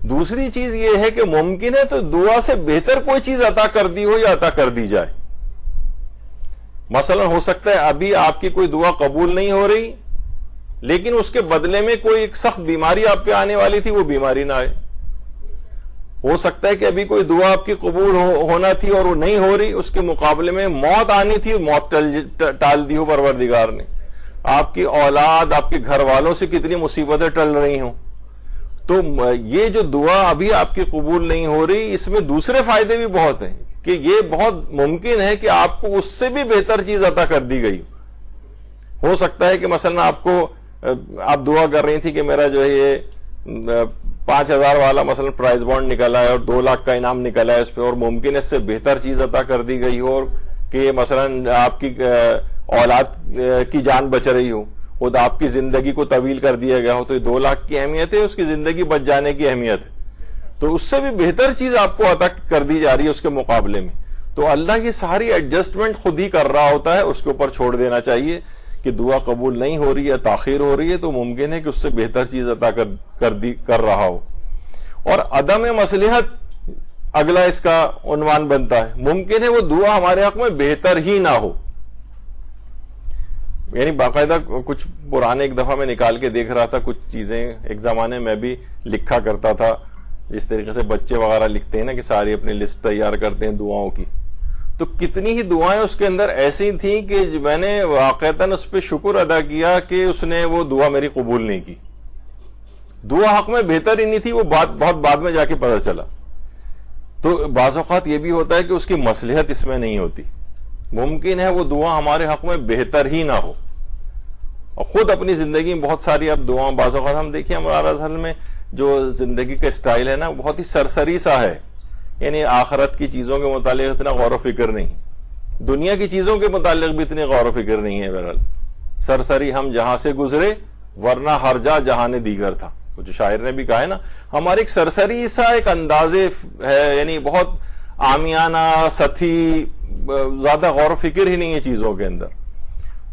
دوسری چیز یہ ہے کہ ممکن ہے تو دعا سے بہتر کوئی چیز عطا کر دی ہو یا عطا کر دی جائے. مثلا ہو سکتا ہے ابھی آپ کی کوئی دعا قبول نہیں ہو رہی، لیکن اس کے بدلے میں کوئی ایک سخت بیماری آپ پہ آنے والی تھی، وہ بیماری نہ آئے. ہو سکتا ہے کہ ابھی کوئی دعا آپ کی قبول ہونا تھی اور وہ نہیں ہو رہی، اس کے مقابلے میں موت آنی تھی، موت ٹال دی ہو پروردگار نے. آپ کی اولاد، آپ کے گھر والوں سے کتنی مصیبتیں ٹل رہی ہوں. تو یہ جو دعا ابھی آپ کی قبول نہیں ہو رہی، اس میں دوسرے فائدے بھی بہت ہیں کہ یہ بہت ممکن ہے کہ آپ کو اس سے بھی بہتر چیز عطا کر دی گئی. ہو سکتا ہے کہ مثلا آپ دعا کر رہی تھی کہ میرا جو ہے یہ 5,000 والا مثلا پرائز بانڈ نکلا ہے اور 2 لاکھ کا انعام نکلا ہے اس پہ، اور ممکن ہے اس سے بہتر چیز عطا کر دی گئی ہو کہ مثلا آپ کی اولاد کی جان بچ رہی ہو، خود آپ کی زندگی کو طویل کر دیا گیا ہو. تو یہ 2 لاکھ کی اہمیت ہے، اس کی زندگی بچ جانے کی اہمیت ہے. تو اس سے بھی بہتر چیز آپ کو عطا کر دی جا رہی ہے اس کے مقابلے میں. تو اللہ یہ ساری ایڈجسٹمنٹ خود ہی کر رہا ہوتا ہے، اس کے اوپر چھوڑ دینا چاہیے کہ دعا قبول نہیں ہو رہی ہے، تاخیر ہو رہی ہے، تو ممکن ہے کہ اس سے بہتر چیز عطا کر رہا ہو. اور عدم مصلحت اگلا اس کا عنوان بنتا ہے. ممکن ہے وہ دعا ہمارے حق میں بہتر ہی نہ ہو. یعنی باقاعدہ کچھ پرانے ایک دفعہ میں نکال کے دیکھ رہا تھا کچھ چیزیں، ایک زمانے میں بھی لکھا کرتا تھا جس طریقے سے بچے وغیرہ لکھتے ہیں نا کہ ساری اپنی لسٹ تیار کرتے ہیں دعاؤں کی. تو کتنی ہی دعائیں اس کے اندر ایسی تھیں کہ میں نے واقعتاً اس پہ شکر ادا کیا کہ اس نے وہ دعا میری قبول نہیں کی. دعا حق میں بہتر ہی نہیں تھی، وہ بہت بعد میں جا کے پتہ چلا. تو بعض اوقات یہ بھی ہوتا ہے کہ اس کی مصلحت اس میں نہیں ہوتی. ممکن ہے وہ دعا ہمارے حق میں بہتر ہی نہ ہو. اور خود اپنی زندگی میں بہت ساری اب دعا بعض اوقات ہم دیکھیں ہمارا اصل میں جو زندگی کا اسٹائل ہے نا بہت ہی سرسری سا ہے. یعنی آخرت کی چیزوں کے متعلق اتنا غور و فکر نہیں، دنیا کی چیزوں کے متعلق بھی اتنی غور و فکر نہیں ہے. بہرحال سرسری ہم جہاں سے گزرے ورنہ ہر جا جہان دیگر تھا، جو شاعر نے بھی کہا ہے نا. ہمارے ایک سرسری سا ایک انداز ہے، یعنی بہت عامیانہ، سطحی، زیادہ غور و فکر ہی نہیں ہے چیزوں کے اندر.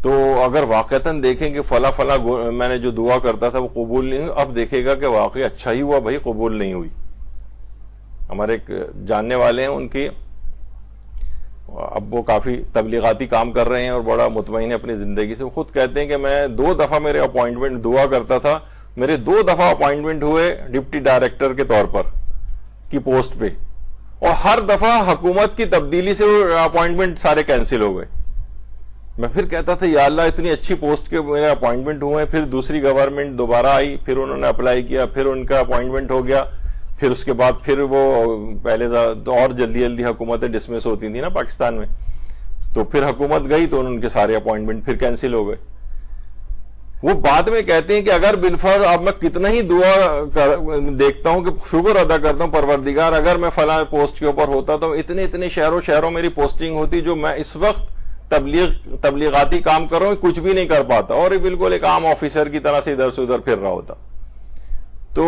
تو اگر واقعتاً دیکھیں کہ فلاں میں نے جو دعا کرتا تھا وہ قبول نہیں ہوئی، اب دیکھے گا کہ واقعی اچھا ہی ہوا بھائی قبول نہیں ہوئی. ہمارے ایک جاننے والے ہیں، ان کی اب وہ کافی تبلیغاتی کام کر رہے ہیں اور بڑا مطمئن ہے اپنی زندگی سے. وہ خود کہتے ہیں کہ میں 2 دفعہ میرے اپوائنٹمنٹ دعا کرتا تھا، میرے 2 دفعہ اپوائنٹمنٹ ہوئے ڈپٹی ڈائریکٹر کے طور پر کی پوسٹ پہ، اور ہر دفعہ حکومت کی تبدیلی سے وہ اپوائنٹمنٹ سارے کینسل ہو گئے. میں پھر کہتا تھا یا اللہ اتنی اچھی پوسٹ کے میرے اپوائنٹمنٹ ہوئے. پھر دوسری گورنمنٹ دوبارہ آئی، پھر انہوں نے اپلائی کیا، پھر ان کا اپوائنٹمنٹ ہو گیا. پھر اس کے بعد پھر وہ پہلے اور جلدی حکومتیں ڈسمس ہوتی تھیں نا پاکستان میں، تو پھر حکومت گئی تو ان کے سارے اپوائنٹمنٹ پھر کینسل ہو گئے. وہ بعد میں کہتے ہیں کہ اگر بالفرض اب میں کتنا ہی دعا دیکھتا ہوں کہ شکر ادا کرتا ہوں پروردگار اگر میں فلاں پوسٹ کے اوپر ہوتا تو اتنے شہروں میری پوسٹنگ ہوتی جو میں اس وقت تبلیغاتی کام کر رہا ہوں کچھ بھی نہیں کر پاتا، اور یہ بالکل ایک عام آفیسر کی طرح سے ادھر سے ادھر پھر رہا ہوتا. تو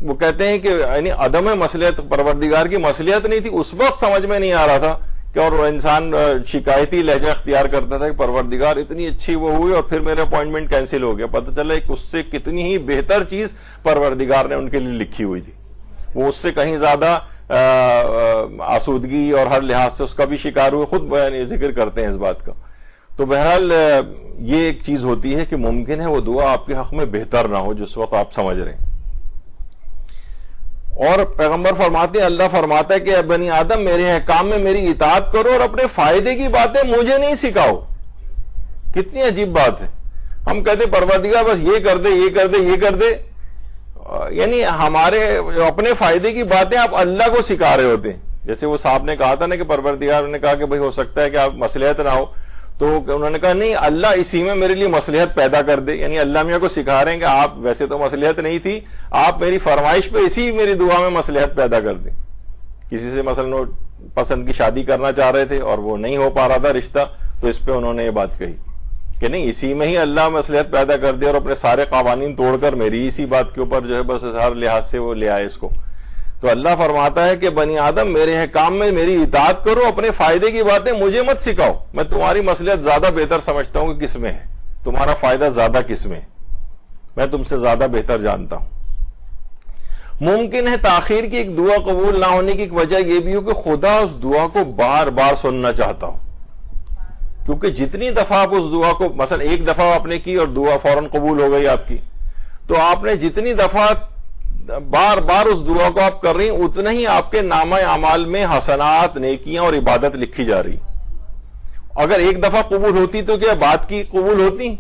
وہ کہتے ہیں کہ یعنی عدم مصلحت، پروردگار کی مصلحت نہیں تھی، اس وقت سمجھ میں نہیں آ رہا تھا کہ، اور انسان شکایتی لہجہ اختیار کرتا تھا کہ پروردگار اتنی اچھی وہ ہوئی اور پھر میرے اپوائنٹمنٹ کینسل ہو گیا. پتہ چلا ایک اس سے کتنی ہی بہتر چیز پروردگار نے ان کے لیے لکھی ہوئی تھی، وہ اس سے کہیں زیادہ آسودگی اور ہر لحاظ سے اس کا بھی شکار ہوئے. خود ذکر کرتے ہیں اس بات کا. تو بہرحال یہ ایک چیز ہوتی ہے کہ ممکن ہے وہ دعا آپ کے حق میں بہتر نہ ہو جس وقت آپ سمجھ رہے ہیں. اور پیغمبر فرماتے ہیں، اللہ فرماتا ہے کہ اے بنی آدم میرے احکام میں میری اطاعت کرو اور اپنے فائدے کی باتیں مجھے نہیں سکھاؤ. کتنی عجیب بات ہے. ہم کہتے پروردگار بس یہ کر دے یہ کر دے یہ کر دے، یعنی ہمارے اپنے فائدے کی باتیں آپ اللہ کو سکھا رہے ہوتے ہیں. جیسے وہ صاحب نے کہا تھا نا کہ پروردگار نے کہا کہ بھئی ہو سکتا ہے کہ آپ مصلحت نہ ہو، تو انہوں نے کہا نہیں اللہ اسی میں میرے لیے مصلحت پیدا کر دے. یعنی اللہ میاں کو سکھا رہے ہیں کہ آپ ویسے تو مصلحت نہیں تھی، آپ میری فرمائش پہ اسی میری دعا میں مصلحت پیدا کر دیں. کسی سے مثلا پسند کی شادی کرنا چاہ رہے تھے اور وہ نہیں ہو پا رہا تھا رشتہ، تو اس پہ انہوں نے یہ بات کہی کہ نہیں اسی میں ہی اللہ مصلحت پیدا کر دے اور اپنے سارے قوانین توڑ کر میری اسی بات کے اوپر جو ہے بس ہر لحاظ سے وہ لے آئے اس کو. تو اللہ فرماتا ہے کہ بنی آدم میرے احکام میں میری اطاعت کرو، اپنے فائدے کی باتیں مجھے مت سکھاؤ. میں تمہاری مصلحت زیادہ بہتر سمجھتا ہوں کہ کس میں ہے، تمہارا فائدہ زیادہ کس میں ہے، میں تم سے زیادہ بہتر جانتا ہوں. ممکن ہے تاخیر کی ایک دعا قبول نہ ہونے کی ایک وجہ یہ بھی ہو کہ خدا اس دعا کو بار بار سننا چاہتا ہو، کیونکہ جتنی دفعہ آپ اس دعا کو، مثلا ایک دفعہ آپ نے کی اور دعا فوراً قبول ہو گئی آپ کی، تو آپ نے جتنی دفعہ بار بار اس دعا کو آپ کر رہی ہیں اتنا ہی آپ کے نامہ اعمال میں حسنات، نیکیاں اور عبادت لکھی جا رہی۔ اگر ایک دفعہ قبول ہوتی تو کیا بات کی قبول ہوتی؟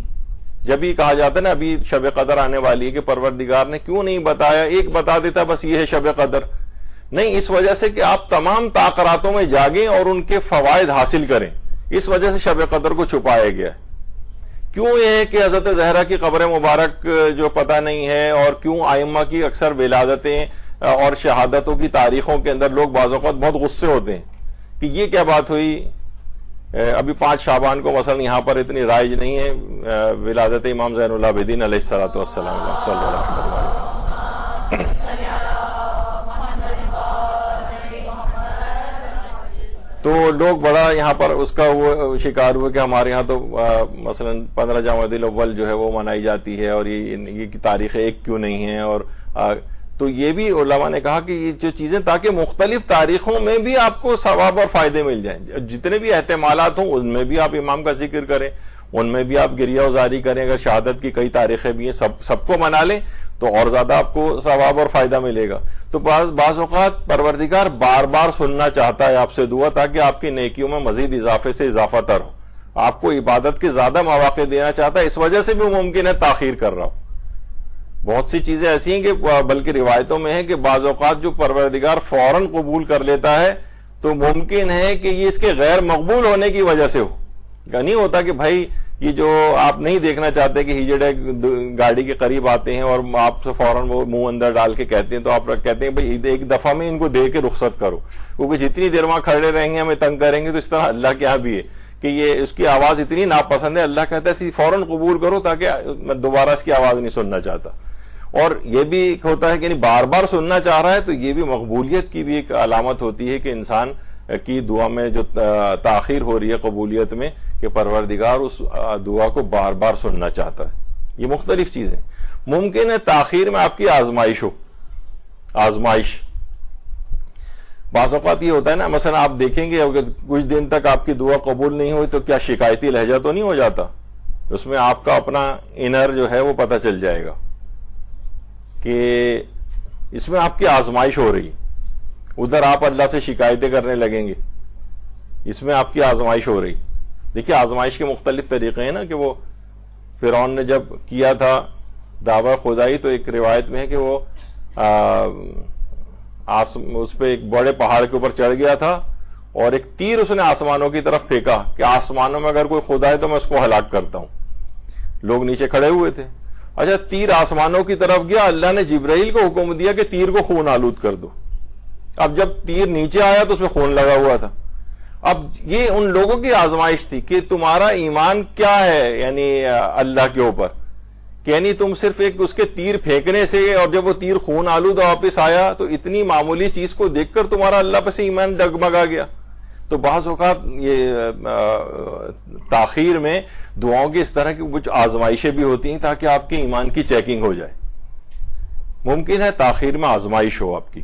جب یہ کہا جاتا ہے نا ابھی شب قدر آنے والی ہے کہ پروردگار نے کیوں نہیں بتایا، ایک بتا دیتا بس یہ ہے شب قدر، نہیں، اس وجہ سے کہ آپ تمام تاقراتوں میں جاگیں اور ان کے فوائد حاصل کریں، اس وجہ سے شب قدر کو چھپایا گیا ہے۔ کیوں یہ ہے کہ حضرت زہرا کی قبر مبارک جو پتہ نہیں ہے، اور کیوں ائمہ کی اکثر ولادتیں اور شہادتوں کی تاریخوں کے اندر لوگ بعض اوقات بہت غصے ہوتے ہیں کہ یہ کیا بات ہوئی، ابھی 5 شعبان کو مثلا یہاں پر اتنی رائج نہیں ہے ولادت امام زین العابدین علیہ الصلوۃ والسلام صلی اللہ علیہ وسلم۔ تو لوگ بڑا یہاں پر اس کا وہ شکار ہوئے کہ ہمارے یہاں تو مثلا 15 جمادی الاول جو ہے وہ منائی جاتی ہے، اور یہ تاریخ ایک کیوں نہیں ہے، اور تو یہ بھی علماء نے کہا کہ یہ جو چیزیں تاکہ مختلف تاریخوں میں بھی آپ کو ثواب اور فائدے مل جائیں، جتنے بھی احتمالات ہوں ان میں بھی آپ امام کا ذکر کریں، ان میں بھی آپ گریہ وزاری کریں، اگر شہادت کی کئی تاریخیں بھی ہیں سب کو منا لیں تو اور زیادہ آپ کو ثواب اور فائدہ ملے گا۔ تو بعض اوقات پروردگار بار بار سننا چاہتا ہے آپ سے دعا تاکہ آپ کی نیکیوں میں مزید اضافے سے اضافہ تر ہو، آپ کو عبادت کے زیادہ مواقع دینا چاہتا ہے، اس وجہ سے بھی ممکن ہے تاخیر کر رہا ہو۔ بہت سی چیزیں ایسی ہیں کہ بلکہ روایتوں میں ہے کہ بعض اوقات جو پروردگار فوراً قبول کر لیتا ہے تو ممکن ہے کہ یہ اس کے غیر مقبول ہونے کی وجہ سے ہو۔ نہیں ہوتا کہ بھائی یہ جو آپ نہیں دیکھنا چاہتے کہ ہجڑے گاڑی کے قریب آتے ہیں اور آپ سے فوراً وہ منہ اندر ڈال کے کہتے ہیں، تو آپ کہتے ہیں بھائی ایک دفعہ میں ان کو دے کے رخصت کرو، کیونکہ جتنی دیر وہاں کھڑے رہیں گے ہمیں تنگ کریں گے۔ تو اس طرح اللہ کے یہاں بھی ہے کہ یہ اس کی آواز اتنی ناپسند ہے، اللہ کہتا ہے فوراً قبول کرو تاکہ میں دوبارہ اس کی آواز نہیں سننا چاہتا۔ اور یہ بھی ایک ہوتا ہے کہ یعنی بار بار سننا چاہ رہا ہے، تو یہ بھی مقبولیت کی بھی ایک علامت ہوتی ہے کہ انسان کی دعا میں جو تاخیر ہو رہی ہے قبولیت میں، کہ پروردگار اس دعا کو بار بار سننا چاہتا ہے۔ یہ مختلف چیزیں ممکن ہے تاخیر میں آپ کی آزمائش ہو، آزمائش بعض اوقات یہ ہوتا ہے نا، مثلا آپ دیکھیں گے اگر کچھ دن تک آپ کی دعا قبول نہیں ہوئی تو کیا شکایتی لہجہ تو نہیں ہو جاتا؟ اس میں آپ کا اپنا انر جو ہے وہ پتہ چل جائے گا کہ اس میں آپ کی آزمائش ہو رہی، ادھر آپ اللہ سے شکایتیں کرنے لگیں گے، اس میں آپ کی آزمائش ہو رہی۔ دیکھیے آزمائش کے مختلف طریقے ہیں نا، کہ وہ فرعون نے جب کیا تھا دعویٰ خدائی تو ایک روایت میں ہے کہ وہ اس پہ ایک بڑے پہاڑ کے اوپر چڑھ گیا تھا اور ایک تیر اس نے آسمانوں کی طرف پھینکا کہ آسمانوں میں اگر کوئی خدا ہے تو میں اس کو ہلاک کرتا ہوں۔ لوگ نیچے کھڑے ہوئے تھے، اچھا تیر آسمانوں کی طرف گیا، اللہ نے جبرائیل کو حکم دیا کہ تیر کو خون آلود کر دو۔ اب جب تیر نیچے آیا تو اس میں خون لگا ہوا تھا۔ اب یہ ان لوگوں کی آزمائش تھی کہ تمہارا ایمان کیا ہے، یعنی اللہ کے اوپر، کہ یعنی تم صرف ایک اس کے تیر پھینکنے سے، اور جب وہ تیر خون آلود واپس آیا تو اتنی معمولی چیز کو دیکھ کر تمہارا اللہ پہ سے ایمان ڈگمگا گیا۔ تو بعض اوقات یہ تاخیر میں دعاؤں کی اس طرح کی کچھ آزمائشیں بھی ہوتی ہیں تاکہ آپ کے ایمان کی چیکنگ ہو جائے۔ ممکن ہے تاخیر میں آزمائش ہو آپ کی،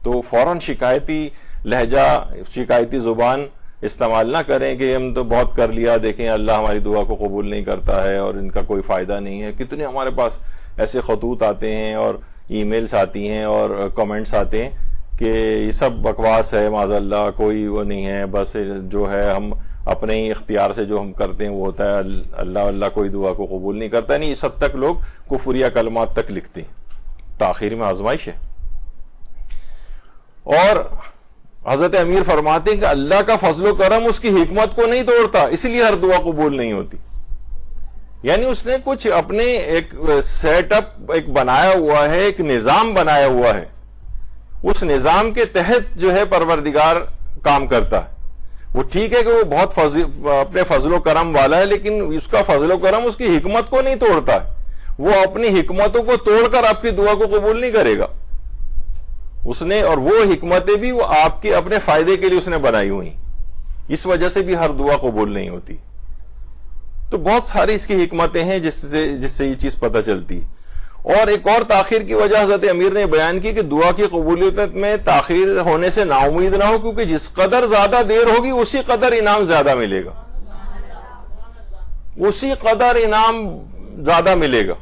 تو فوراً شکایتی لہجہ، شکایتی زبان استعمال نہ کریں کہ ہم تو بہت کر لیا، دیکھیں اللہ ہماری دعا کو قبول نہیں کرتا ہے اور ان کا کوئی فائدہ نہیں ہے۔ کتنے ہمارے پاس ایسے خطوط آتے ہیں اور ای میلز آتی ہیں اور کمنٹس آتے ہیں کہ یہ سب بکواس ہے، معاذ اللہ، کوئی وہ نہیں ہے، بس جو ہے ہم اپنے ہی اختیار سے جو ہم کرتے ہیں وہ ہوتا ہے، اللہ کوئی دعا کو قبول نہیں کرتا۔ نہیں، اس حد تک لوگ کفریہ کلمات تک لکھتے ہیں۔ تاخیر میں آزمائش ہے۔ اور حضرت امیر فرماتے ہیں کہ اللہ کا فضل و کرم اس کی حکمت کو نہیں توڑتا، اس لیے ہر دعا قبول نہیں ہوتی۔ یعنی اس نے کچھ اپنے ایک سیٹ اپ ایک بنایا ہوا ہے، ایک نظام بنایا ہوا ہے، اس نظام کے تحت جو ہے پروردگار کام کرتا ہے۔ وہ ٹھیک ہے کہ وہ بہت اپنے فضل و کرم والا ہے، لیکن اس کا فضل و کرم اس کی حکمت کو نہیں توڑتا ہے۔ وہ اپنی حکمتوں کو توڑ کر آپ کی دعا کو قبول نہیں کرے گا۔ اس نے، اور وہ حکمتیں بھی وہ آپ کے اپنے فائدے کے لیے اس نے بنائی ہوئی، اس وجہ سے بھی ہر دعا قبول نہیں ہوتی۔ تو بہت ساری اس کی حکمتیں ہیں جس سے یہ چیز پتہ چلتی ہے۔ اور ایک اور تاخیر کی وجہ حضرت امیر نے بیان کی کہ دعا کی قبولیت میں تاخیر ہونے سے نا امید نہ ہو، کیونکہ جس قدر زیادہ دیر ہوگی اسی قدر انعام زیادہ ملے گا، اسی قدر انعام زیادہ ملے گا۔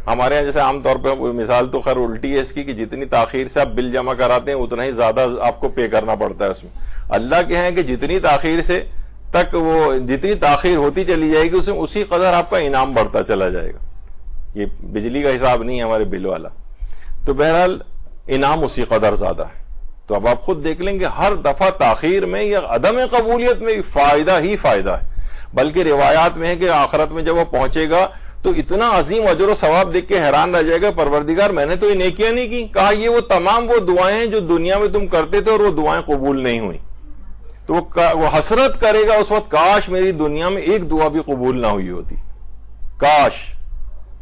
ہمارے یہاں جیسے عام طور پہ مثال تو خیر الٹی ہے اس کی کہ جتنی تاخیر سے آپ بل جمع کراتے ہیں اتنا ہی زیادہ آپ کو پے کرنا پڑتا ہے اس میں۔ اللہ کے ہیں کہ جتنی تاخیر سے تک وہ جتنی تاخیر ہوتی چلی جائے گی اس میں اسی قدر آپ کا انعام بڑھتا چلا جائے گا۔ یہ بجلی کا حساب نہیں ہے ہمارے بل والا، تو بہرحال انعام اسی قدر زیادہ ہے۔ تو اب آپ خود دیکھ لیں گے ہر دفعہ تاخیر میں یا عدم قبولیت میں فائدہ ہی فائدہ ہے، بلکہ روایات میں ہے کہ آخرت میں جب وہ پہنچے گا تو اتنا عظیم اجر و ثواب دیکھ کے حیران رہ جائے گا، پروردگار میں نے تو یہ نیکیاں نہیں کی، کہا یہ وہ تمام وہ دعائیں ہیں جو دنیا میں تم کرتے تھے اور وہ دعائیں قبول نہیں ہوئی۔ تو وہ حسرت کرے گا اس وقت، کاش میری دنیا میں ایک دعا بھی قبول نہ ہوئی ہوتی، کاش۔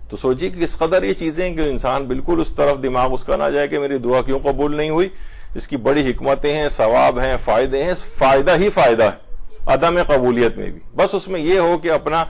تو سوچیے کہ کس قدر یہ چیزیں کہ انسان بالکل اس طرف دماغ اس کا نہ جائے کہ میری دعا کیوں قبول نہیں ہوئی۔ اس کی بڑی حکمتیں ہیں، ثواب ہیں، فائدے ہیں، فائدہ ہی فائدہ ہے عدم قبولیت میں بھی۔ بس اس میں یہ ہو کہ اپنا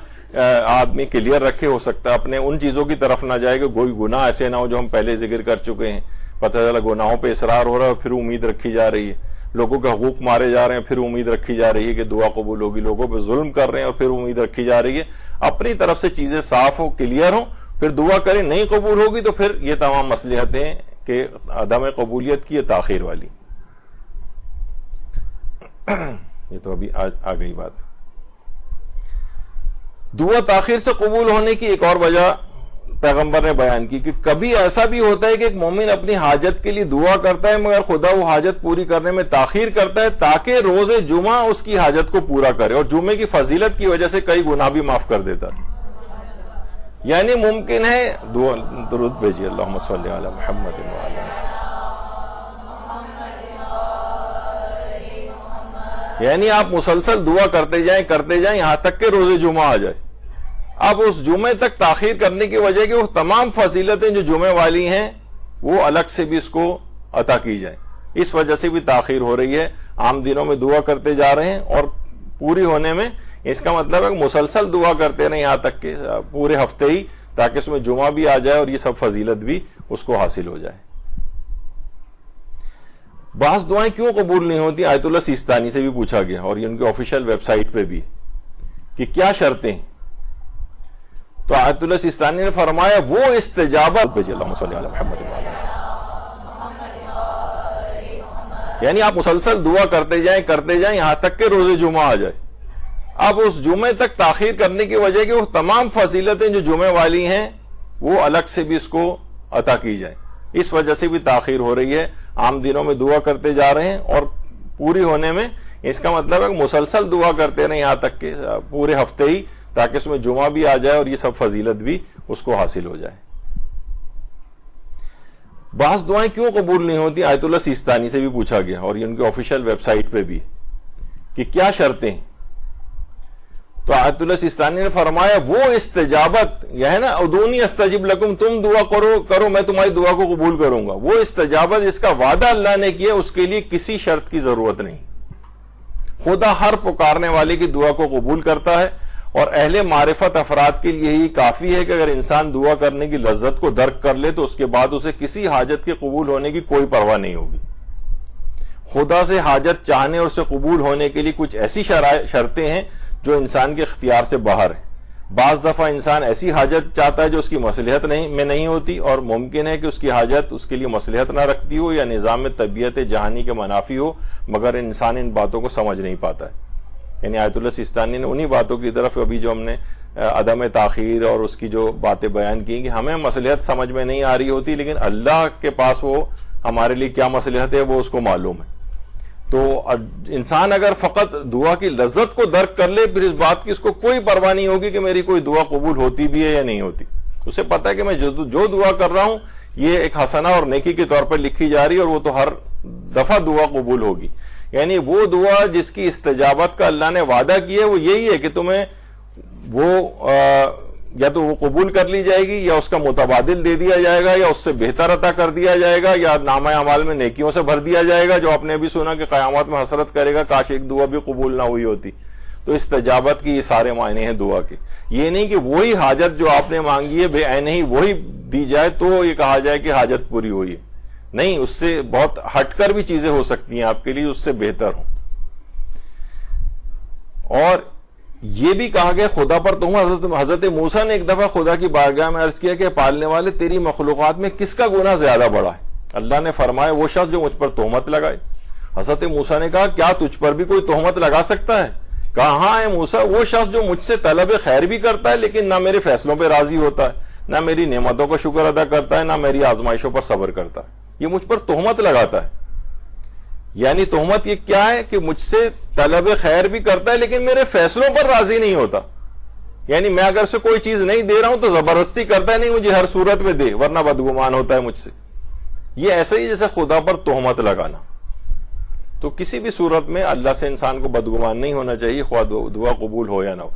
آدمی کلیئر رکھے، ہو سکتا ہے اپنے ان چیزوں کی طرف نہ جائے کہ کوئی گناہ ایسے نہ ہو جو ہم پہلے ذکر کر چکے ہیں، پتہ چلا گناہوں پہ اصرار ہو رہا ہے پھر امید رکھی جا رہی ہے، لوگوں کے حقوق مارے جا رہے ہیں پھر امید رکھی جا رہی ہے کہ دعا قبول ہوگی، لوگوں پہ ظلم کر رہے ہیں اور پھر امید رکھی جا رہی ہے۔ اپنی طرف سے چیزیں صاف ہو، کلیئر ہو، پھر دعا کریں، نہیں قبول ہوگی تو پھر یہ تمام مصلحتیں کہ عدم قبولیت کی تاخیر والی۔ یہ تو ابھی آ گئی بات۔ دعا تاخیر سے قبول ہونے کی ایک اور وجہ پیغمبر نے بیان کی کہ کبھی ایسا بھی ہوتا ہے کہ ایک مومن اپنی حاجت کے لیے دعا کرتا ہے مگر خدا وہ حاجت پوری کرنے میں تاخیر کرتا ہے تاکہ روز جمعہ اس کی حاجت کو پورا کرے، اور جمعے کی فضیلت کی وجہ سے کئی گناہ بھی معاف کر دیتا ہے۔ یعنی ممکن ہے درود بھیجیے، اللہم صلی علی محمد وعلی، یعنی آپ مسلسل دعا کرتے جائیں یہاں تک کہ روز جمعہ آ جائے۔ اب اس جمعے تک تاخیر کرنے کی وجہ کہ وہ تمام فضیلتیں جو جمعے والی ہیں وہ الگ سے بھی اس کو عطا کی جائیں، اس وجہ سے بھی تاخیر ہو رہی ہے۔ عام دنوں میں دعا کرتے جا رہے ہیں اور پوری ہونے میں اس کا مطلب ہے کہ مسلسل دعا کرتے رہیں یہاں تک کہ پورے ہفتے ہی، تاکہ اس میں جمعہ بھی آ جائے اور یہ سب فضیلت بھی اس کو حاصل ہو جائے۔ بعض دعائیں کیوں قبول نہیں ہوتی؟ آیت اللہ سیستانی سے بھی پوچھا گیا اور یہ ان کی آفیشیل ویب سائٹ پہ بھی کہ کیا شرطیں ہیں، تو آیت اللہ سیستانی نے فرمایا وہ استجابت، اللہم صلی علی محمد وعلی، یعنی آپ مسلسل دعا کرتے جائیں یہاں تک کہ روز جمعہ آ جائے۔ اب اس جمعے تک تاخیر کرنے کی وجہ کہ وہ تمام فضیلتیں جو جمعے والی ہیں وہ الگ سے بھی اس کو عطا کی جائیں، اس وجہ سے بھی تاخیر ہو رہی ہے۔ عام دنوں میں دعا کرتے جا رہے ہیں اور پوری ہونے میں اس کا مطلب ہے کہ مسلسل دعا کرتے رہیں یہاں تک کہ پورے ہفتے ہی، تاکہ اس میں جمعہ بھی آ جائے اور یہ سب فضیلت بھی اس کو حاصل ہو جائے۔ بعض دعائیں کیوں قبول نہیں ہوتی؟ آیت اللہ سیستانی سے بھی پوچھا گیا اور یہ ان کی آفیشیل ویب سائٹ پہ بھی کہ کیا شرطیں ہیں، تو آیت اللہ سیستانی نے فرمایا وہ استجابت، یہ ہے نا ادعونی استجب لکم، تم دعا کرو میں تمہاری دعا کو قبول کروں گا، وہ استجابت جس کا وعدہ اللہ نے کیا اس کے لیے کسی شرط کی ضرورت نہیں، خدا ہر پکارنے والے کی دعا کو قبول کرتا ہے، اور اہل معرفت افراد کے لیے ہی کافی ہے کہ اگر انسان دعا کرنے کی لذت کو درک کر لے تو اس کے بعد اسے کسی حاجت کے قبول ہونے کی کوئی پرواہ نہیں ہوگی۔ خدا سے حاجت چاہنے اور اسے قبول ہونے کے لیے کچھ ایسی شرطیں ہیں جو انسان کے اختیار سے باہر ہیں۔ بعض دفعہ انسان ایسی حاجت چاہتا ہے جو اس کی مصلحت میں نہیں ہوتی، اور ممکن ہے کہ اس کی حاجت اس کے لیے مصلحت نہ رکھتی ہو یا نظام طبیعت جہانی کے منافی ہو، مگر انسان ان باتوں کو سمجھ نہیں پاتا ہے۔ یعنی آیت اللہ سیستانی نے انہی باتوں کی طرف ابھی جو ہم نے عدم تاخیر اور اس کی جو باتیں بیان کی کہ ہمیں مصلحت سمجھ میں نہیں آ رہی ہوتی، لیکن اللہ کے پاس وہ ہمارے لیے کیا مصلحت ہے وہ اس کو معلوم ہے۔ تو انسان اگر فقط دعا کی لذت کو درک کر لے پھر اس بات کی اس کو کوئی پرواہ نہیں ہوگی کہ میری کوئی دعا قبول ہوتی بھی ہے یا نہیں ہوتی، اسے پتا ہے کہ میں جو دعا کر رہا ہوں یہ ایک حسنہ اور نیکی کے طور پر لکھی جا رہی ہے اور وہ تو ہر دفعہ دعا قبول ہوگی۔ یعنی وہ دعا جس کی استجابت کا اللہ نے وعدہ کیا ہے وہ یہی ہے کہ تمہیں وہ یا تو وہ قبول کر لی جائے گی یا اس کا متبادل دے دیا جائے گا یا اس سے بہتر عطا کر دیا جائے گا یا نامہ اعمال میں نیکیوں سے بھر دیا جائے گا، جو آپ نے بھی سنا کہ قیامت میں حسرت کرے گا کاش ایک دعا بھی قبول نہ ہوئی ہوتی۔ تو استجابت کی یہ سارے معنی ہیں دعا کے. یہ نہیں کہ وہی حاجت جو آپ نے مانگی ہے بے عین ہی وہی دی جائے تو یہ کہا جائے کہ حاجت پوری ہوئی ہے. نہیں، اس سے بہت ہٹ کر بھی چیزیں ہو سکتی ہیں آپ کے لیے، اس سے بہتر ہوں. اور یہ بھی کہا گیا خدا پر تہمت. حضرت موسیٰ نے ایک دفعہ خدا کی بارگاہ میں عرض کیا کہ پالنے والے تیری مخلوقات میں کس کا گناہ زیادہ بڑا ہے؟ اللہ نے فرمایا وہ شخص جو مجھ پر تہمت لگائے. حضرت موسیٰ نے کہا کیا تجھ پر بھی کوئی تہمت لگا سکتا ہے؟ کہا ہاں اے موسیٰ، وہ شخص جو مجھ سے طلب خیر بھی کرتا ہے لیکن نہ میرے فیصلوں پہ راضی ہوتا ہے، نہ میری نعمتوں کا شکر ادا کرتا ہے، نہ میری آزمائشوں پر صبر کرتا ہے، یہ مجھ پر تہمت لگاتا ہے. یعنی تہمت یہ کیا ہے کہ مجھ سے طلب خیر بھی کرتا ہے لیکن میرے فیصلوں پر راضی نہیں ہوتا. یعنی میں اگر سے کوئی چیز نہیں دے رہا ہوں تو زبردستی کرتا ہے، نہیں مجھے ہر صورت میں دے ورنہ بدگمان ہوتا ہے مجھ سے. یہ ایسا ہی جیسے خدا پر تہمت لگانا. تو کسی بھی صورت میں اللہ سے انسان کو بدگمان نہیں ہونا چاہیے، خواہ دعا قبول ہو یا نہ ہو.